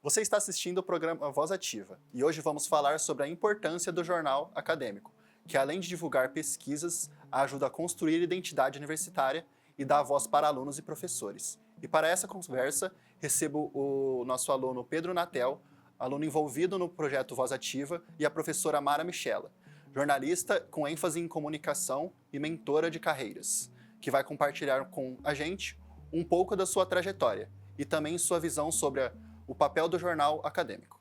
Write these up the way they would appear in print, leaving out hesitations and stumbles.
Você está assistindo o programa Voz Ativa e hoje vamos falar sobre a importância do jornal acadêmico, que além de divulgar pesquisas, ajuda a construir identidade universitária e dá voz para alunos e professores. E para essa conversa, recebo o nosso aluno Pedro Natel, aluno envolvido no projeto Voz Ativa, e a professora Mara Michela, jornalista com ênfase em comunicação e mentora de carreiras, que vai compartilhar com a gente um pouco da sua trajetória e também sua visão sobre o papel do jornal acadêmico.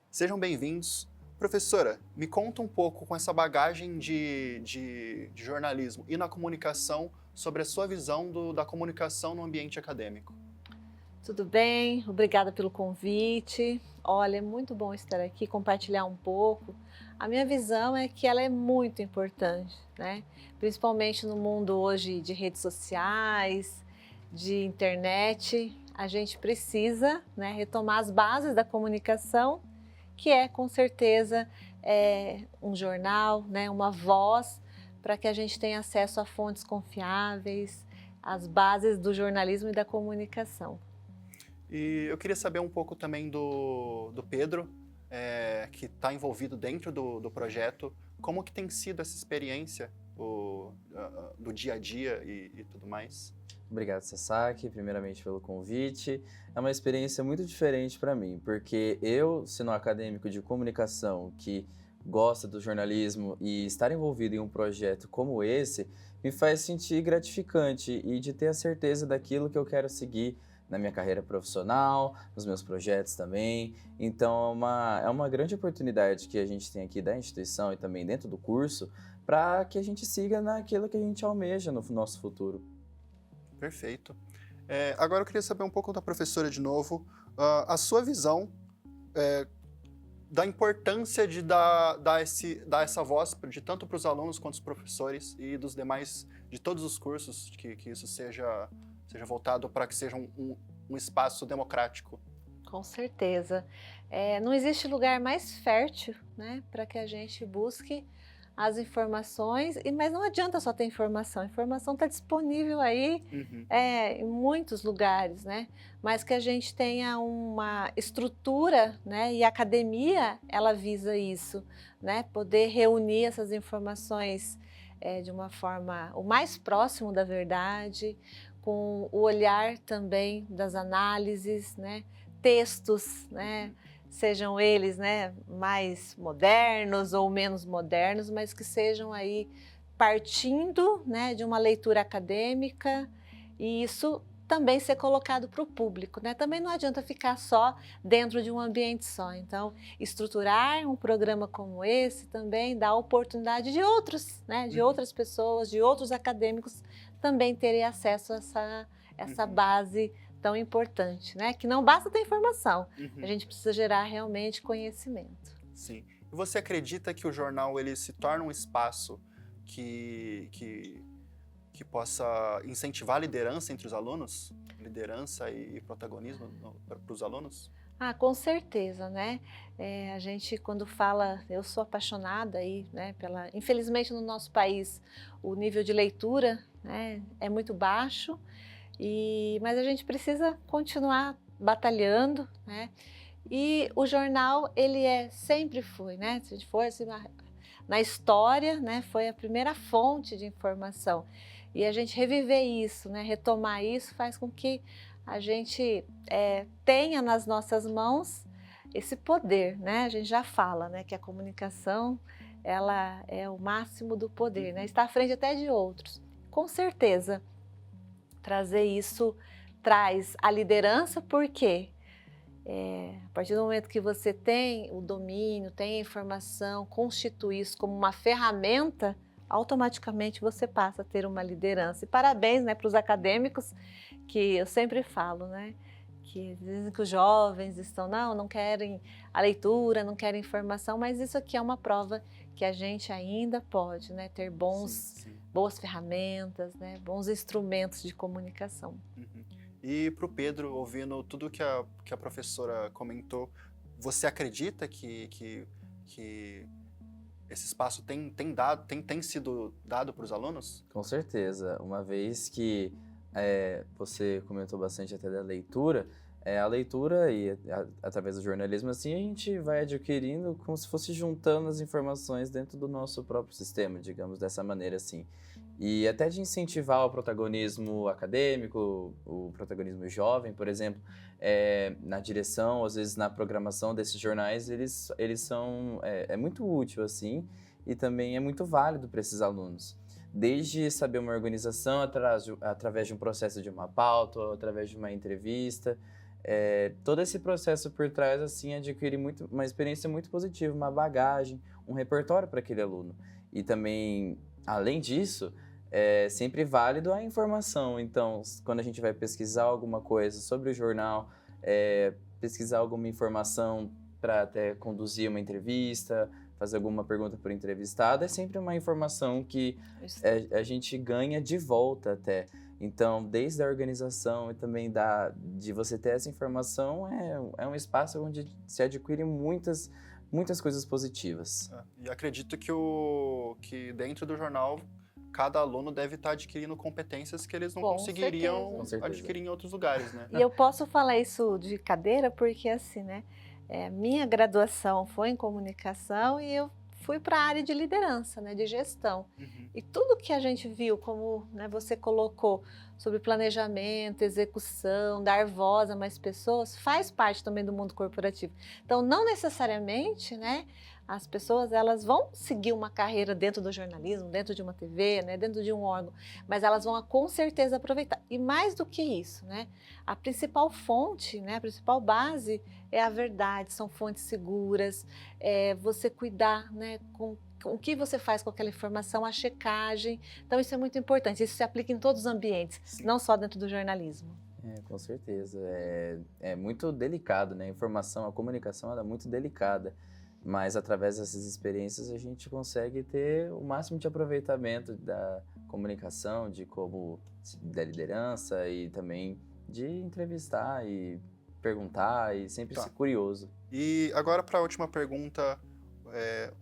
Sejam bem-vindos. Professora, me conta um pouco, com essa bagagem de jornalismo e na comunicação, sobre a sua visão da comunicação no ambiente acadêmico. Tudo bem? Obrigada pelo convite. Olha, é muito bom estar aqui, compartilhar um pouco. A minha visão é que ela é muito importante, né? Principalmente no mundo hoje de redes sociais, de internet. A gente precisa, né, retomar as bases da comunicação, que é, com certeza, um jornal, né, uma voz, para que a gente tenha acesso a fontes confiáveis, as bases do jornalismo e da comunicação. E eu queria saber um pouco também do Pedro, que está envolvido dentro do projeto. Como que tem sido essa experiência do dia a dia e tudo mais? Obrigado, Sasaki, primeiramente pelo convite. É uma experiência muito diferente para mim, porque eu, sendo um acadêmico de comunicação que gosta do jornalismo e estar envolvido em um projeto como esse, me faz sentir gratificante e de ter a certeza daquilo que eu quero seguir na minha carreira profissional, nos meus projetos também. Então é uma grande oportunidade que a gente tem aqui da instituição e também dentro do curso, para que a gente siga naquilo que a gente almeja no nosso futuro. Perfeito. Agora eu queria saber um pouco da professora de novo, a sua visão da importância de dar essa voz de tanto para os alunos quanto os professores e dos demais, de todos os cursos, que isso seja voltado para que seja um espaço democrático. Com certeza. Não existe lugar mais fértil, né, para que a gente busque as informações, mas não adianta só ter informação, a informação está disponível aí em muitos lugares, né? Mas que a gente tenha uma estrutura, né? E a academia, ela visa isso, né? Poder reunir essas informações de uma forma o mais próximo da verdade, com o olhar também das análises, né? Textos, né? Sejam eles, né, mais modernos ou menos modernos, mas que sejam aí partindo, né, de uma leitura acadêmica, e isso também ser colocado para o público, né? Também não adianta ficar só dentro de um ambiente só. Então, estruturar um programa como esse também dá a oportunidade de outros, né, de outras pessoas, de outros acadêmicos também terem acesso a essa base tão importante, né? Que não basta ter informação, a gente precisa gerar realmente conhecimento. Sim. E você acredita que o jornal ele se torna um espaço que possa incentivar a liderança entre os alunos? Liderança e protagonismo para os alunos? Ah, com certeza, né? A gente, quando fala, eu sou apaixonada aí, né, infelizmente no nosso país o nível de leitura, né, é muito baixo. Mas a gente precisa continuar batalhando, né? E o jornal, ele sempre foi, né? Se a gente for assim, na história, né? Foi a primeira fonte de informação. E a gente reviver isso, né? Retomar isso faz com que a gente tenha nas nossas mãos esse poder, né? A gente já fala, né? Que a comunicação, ela é o máximo do poder, né? Está à frente até de outros. Com certeza. Trazer isso traz a liderança, porque a partir do momento que você tem o domínio, tem a informação, constitui isso como uma ferramenta, automaticamente você passa a ter uma liderança. E parabéns, né, para os acadêmicos, que eu sempre falo, né, que dizem que os jovens não querem a leitura, não querem informação, mas isso aqui é uma prova que a gente ainda pode, né, ter boas ferramentas, né, bons instrumentos de comunicação. E para o Pedro, ouvindo tudo que a professora comentou, você acredita que que esse espaço tem sido dado para os alunos? Com certeza. Uma vez que você comentou bastante até da leitura, a leitura e através do jornalismo, assim, a gente vai adquirindo como se fosse juntando as informações dentro do nosso próprio sistema, digamos dessa maneira, assim. E até de incentivar o protagonismo acadêmico, o protagonismo jovem, por exemplo, na direção, às vezes na programação desses jornais, eles são muito útil, assim, e também é muito válido para esses alunos. Desde saber uma organização através de um processo de uma pauta, ou através de uma entrevista, todo esse processo por trás, assim, adquire uma experiência muito positiva, uma bagagem, um repertório para aquele aluno. E também, além disso, é sempre válido a informação. Então, quando a gente vai pesquisar alguma coisa sobre o jornal, pesquisar alguma informação para até conduzir uma entrevista, fazer alguma pergunta para o entrevistado, é sempre uma informação que a gente ganha de volta até. Então, desde a organização e também de você ter essa informação, é um espaço onde se adquire muitas coisas positivas. E acredito que dentro do jornal, cada aluno deve estar adquirindo competências que eles não conseguiriam adquirir em outros lugares, né? E eu posso falar isso de cadeira porque, assim, né? Minha graduação foi em comunicação e eu fui para a área de liderança, né, de gestão. Uhum. E tudo que a gente viu, como, né, você colocou, sobre planejamento, execução, dar voz a mais pessoas, faz parte também do mundo corporativo. Então, não necessariamente, né, as pessoas elas vão seguir uma carreira dentro do jornalismo, dentro de uma TV, né, dentro de um órgão, mas elas vão com certeza aproveitar. E mais do que isso, né, a principal fonte, né, a principal base é a verdade, são fontes seguras, você cuidar, né, com o que você faz com aquela informação, a checagem. Então isso é muito importante, isso se aplica em todos os ambientes, Sim. não só dentro do jornalismo. Com certeza, é muito delicado, né, a comunicação ela é muito delicada. Mas através dessas experiências a gente consegue ter o máximo de aproveitamento da comunicação, da liderança e também de entrevistar e perguntar e sempre ser curioso. E agora para a última pergunta,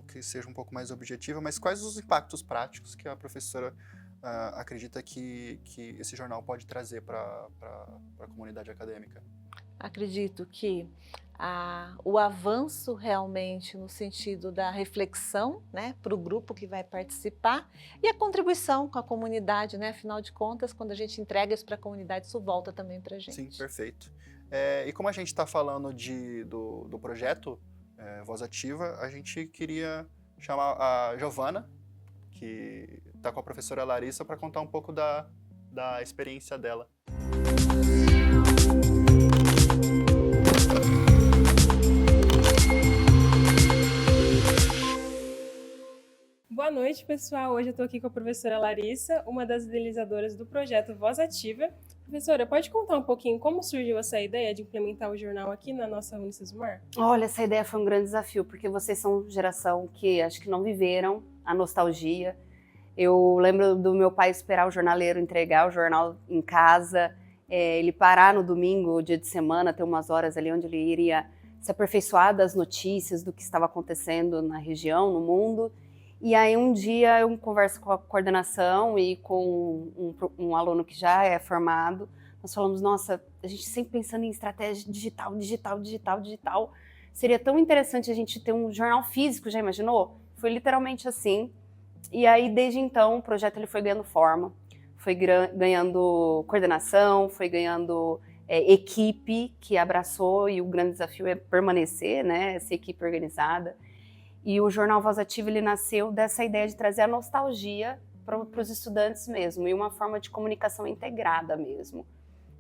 que seja um pouco mais objetiva, mas quais os impactos práticos que a professora acredita que esse jornal pode trazer para a comunidade acadêmica? Acredito que o avanço realmente no sentido da reflexão, né, para o grupo que vai participar e a contribuição com a comunidade, né, afinal de contas, quando a gente entrega isso para a comunidade, isso volta também para a gente. Sim, perfeito. E como a gente está falando do projeto Voz Ativa, a gente queria chamar a Giovana, que está com a professora Larissa, para contar um pouco da experiência dela. Boa noite, pessoal. Hoje eu estou aqui com a professora Larissa, uma das idealizadoras do projeto Voz Ativa. Professora, pode contar um pouquinho como surgiu essa ideia de implementar o jornal aqui na nossa Unicesumar? Olha, essa ideia foi um grande desafio, porque vocês são geração que acho que não viveram a nostalgia. Eu lembro do meu pai esperar o jornaleiro entregar o jornal em casa, ele parar no domingo, dia de semana, ter umas horas ali onde ele iria se aperfeiçoar das notícias do que estava acontecendo na região, no mundo. E aí um dia eu converso com a coordenação e com um aluno que já é formado, nós falamos, nossa, a gente sempre pensando em estratégia digital, seria tão interessante a gente ter um jornal físico, já imaginou? Foi literalmente assim, e aí desde então o projeto ele foi ganhando forma, foi ganhando coordenação, foi ganhando equipe que abraçou, e o grande desafio é permanecer, né, essa equipe organizada. E o Jornal Voz Ativa ele nasceu dessa ideia de trazer a nostalgia para os estudantes mesmo, e uma forma de comunicação integrada mesmo.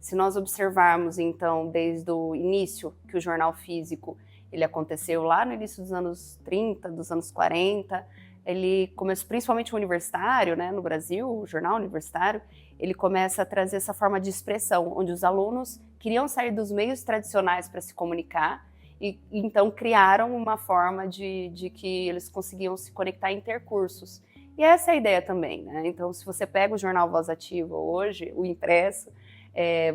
Se nós observarmos, então, desde o início que o jornal físico ele aconteceu lá no início dos anos 30, dos anos 40, ele começou, principalmente o universitário, né, no Brasil, o jornal universitário, ele começa a trazer essa forma de expressão, onde os alunos queriam sair dos meios tradicionais para se comunicar, e então criaram uma forma de que eles conseguiam se conectar em intercursos. E essa é a ideia também, né? Então, se você pega o jornal Voz Ativa hoje, o impresso,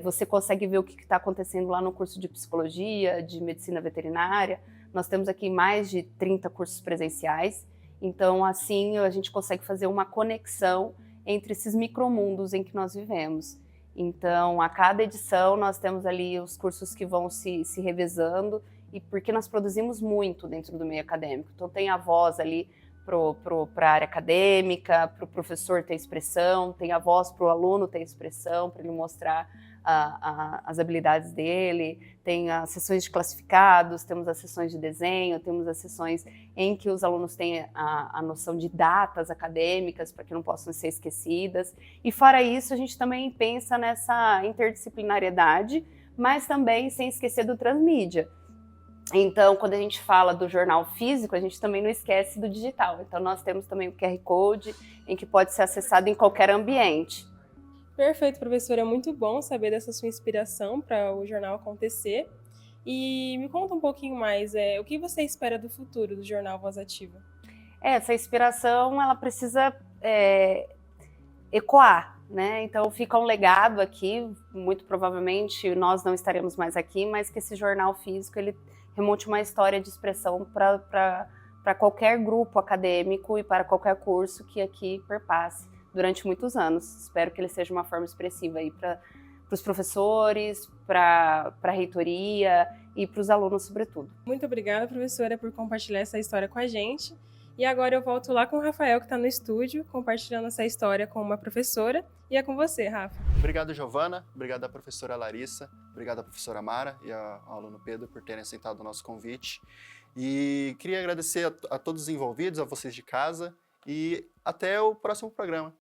você consegue ver o que está acontecendo lá no curso de psicologia, de medicina veterinária. Nós temos aqui mais de 30 cursos presenciais, então assim a gente consegue fazer uma conexão entre esses micromundos em que nós vivemos. Então, a cada edição nós temos ali os cursos que vão se revezando, e porque nós produzimos muito dentro do meio acadêmico. Então tem a voz ali para a área acadêmica, para o professor ter expressão, tem a voz para o aluno ter expressão, para ele mostrar as habilidades dele, tem as sessões de classificados, temos as sessões de desenho, temos as sessões em que os alunos têm a noção de datas acadêmicas para que não possam ser esquecidas. E fora isso, a gente também pensa nessa interdisciplinariedade, mas também sem esquecer do transmídia. Então, quando a gente fala do jornal físico, a gente também não esquece do digital. Então, nós temos também o QR Code, em que pode ser acessado em qualquer ambiente. Perfeito, professora. É muito bom saber dessa sua inspiração para o jornal acontecer. E me conta um pouquinho mais, o que você espera do futuro do jornal Voz Ativa? Essa inspiração, ela precisa ecoar, né? Então fica um legado aqui, muito provavelmente nós não estaremos mais aqui, mas que esse jornal físico, ele remonte uma história de expressão para qualquer grupo acadêmico e para qualquer curso que aqui perpasse durante muitos anos. Espero que ele seja uma forma expressiva aí para os professores, para a reitoria e para os alunos, sobretudo. Muito obrigada, professora, por compartilhar essa história com a gente. E agora eu volto lá com o Rafael, que está no estúdio, compartilhando essa história com uma professora. E é com você, Rafa. Obrigado, Giovana. Obrigado à professora Larissa. Obrigado à professora Mara e ao aluno Pedro por terem aceitado o nosso convite. E queria agradecer a todos os envolvidos, a vocês de casa. E até o próximo programa.